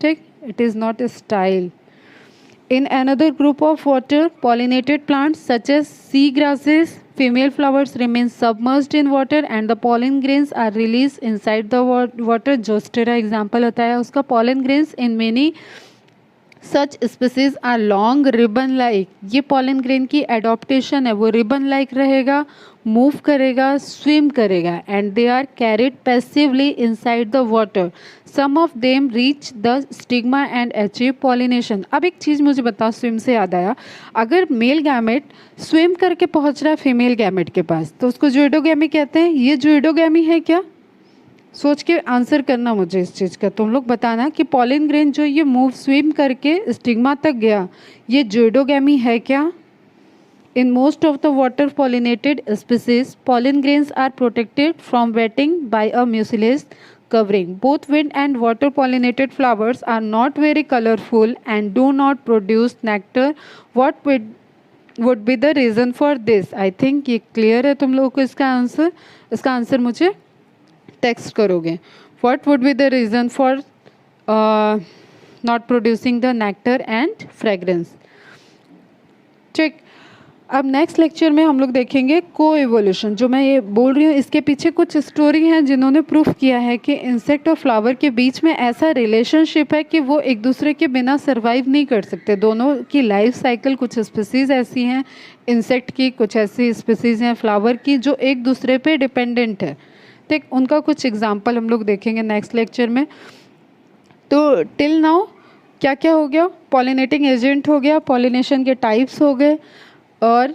ठीक, it is not a style. In another group of water pollinated plants such as sea grasses, Female flowers remain submerged in water and the pollen grains are released inside the water. Zostera example होता है उसका. pollen grains in many such species are long ribbon like. ये पॉलन ग्रेन की एडॉप्टेशन है, वो रिबन लाइक रहेगा, मूव करेगा, स्विम करेगा and they are carried passively inside the water. Some of them reach the stigma and achieve pollination. अब एक चीज़ मुझे बताओ, स्विम से याद आया, अगर मेल गैमेट स्विम करके पहुंच रहा है फीमेल गैमेट के पास तो उसको ज़ोइडोगैमी कहते हैं. ये ज़ोइडोगैमी है क्या? सोच के आंसर करना मुझे इस चीज़ का. तुम लोग बताना कि पॉलिन ग्रेन जो ये मूव स्विम करके स्टिग्मा तक गया, ये ज़ोइडोगैमी है क्या? इन most of the water pollinated species pollen grains are protected from wetting by a mucilage covering. Both wind and water pollinated flowers are not very colorful and do not produce nectar. What would be the reason for this? I think ये क्लियर है तुम लोगों को इसका आंसर. इसका आंसर मुझे टेक्स्ट करोगे. What would be the reason for not producing the nectar and fragrance? ठीक. अब नेक्स्ट लेक्चर में हम लोग देखेंगे को एवोल्यूशन. जो मैं ये बोल रही हूँ इसके पीछे कुछ स्टोरी हैं जिन्होंने प्रूफ किया है कि इंसेक्ट और फ्लावर के बीच में ऐसा रिलेशनशिप है कि वो एक दूसरे के बिना सर्वाइव नहीं कर सकते. दोनों की लाइफ साइकिल, कुछ स्पीसीज़ ऐसी हैं इंसेक्ट की, कुछ ऐसी स्पीसीज़ हैं फ्लावर की जो एक दूसरे पे डिपेंडेंट है. ठीक, उनका कुछ एग्जाम्पल हम लोग देखेंगे नेक्स्ट लेक्चर में. तो टिल नाउ क्या क्या हो गया? पॉलिनेटिंग एजेंट हो गया, पॉलिनेशन के टाइप्स हो गए, और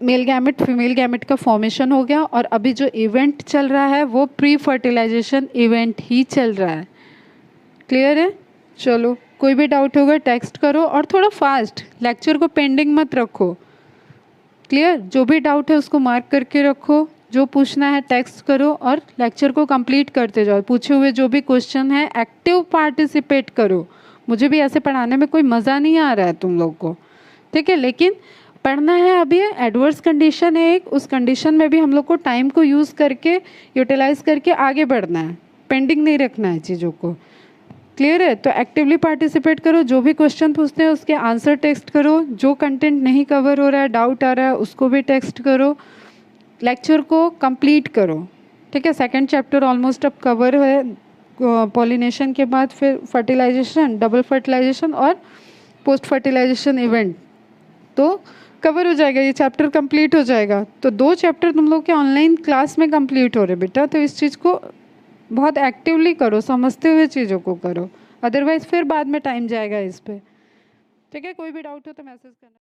मेल गैमेट फीमेल गैमेट का फॉर्मेशन हो गया, और अभी जो इवेंट चल रहा है वो प्री फर्टिलाइजेशन इवेंट ही चल रहा है. क्लियर है? चलो, कोई भी डाउट होगा टेक्स्ट करो और थोड़ा फास्ट, लेक्चर को पेंडिंग मत रखो. क्लियर? जो भी डाउट है उसको मार्क करके रखो, जो पूछना है टेक्स्ट करो और लेक्चर को कंप्लीट करते जाओ. पूछे हुए जो भी क्वेश्चन है एक्टिव पार्टिसिपेट करो. मुझे भी ऐसे पढ़ाने में कोई मज़ा नहीं आ रहा है तुम लोग को, ठीक है, लेकिन पढ़ना है. अभी एडवर्स कंडीशन है एक, उस कंडीशन में भी हम लोग को टाइम को यूज़ करके यूटिलाइज करके आगे बढ़ना है, पेंडिंग नहीं रखना है चीज़ों को. क्लियर है? तो एक्टिवली पार्टिसिपेट करो. जो भी क्वेश्चन पूछते हैं उसके आंसर टेक्स्ट करो. जो कंटेंट नहीं कवर हो रहा है, डाउट आ रहा है, उसको भी टेक्स्ट करो. लेक्चर को कंप्लीट करो. ठीक है, सेकंड चैप्टर ऑलमोस्ट अब कवर है. पॉलिनेशन के बाद फिर फर्टिलाइजेशन, डबल फर्टिलाइजेशन और पोस्ट फर्टिलाइजेशन इवेंट तो कवर हो जाएगा. ये चैप्टर कंप्लीट हो जाएगा. तो 2 चैप्टर तुम लोग के ऑनलाइन क्लास में कंप्लीट हो रहे बेटा. तो इस चीज़ को बहुत एक्टिवली करो, समझते हुए चीज़ों को करो, अदरवाइज फिर बाद में टाइम जाएगा इस पर. ठीक है, कोई भी डाउट हो तो मैसेज करना.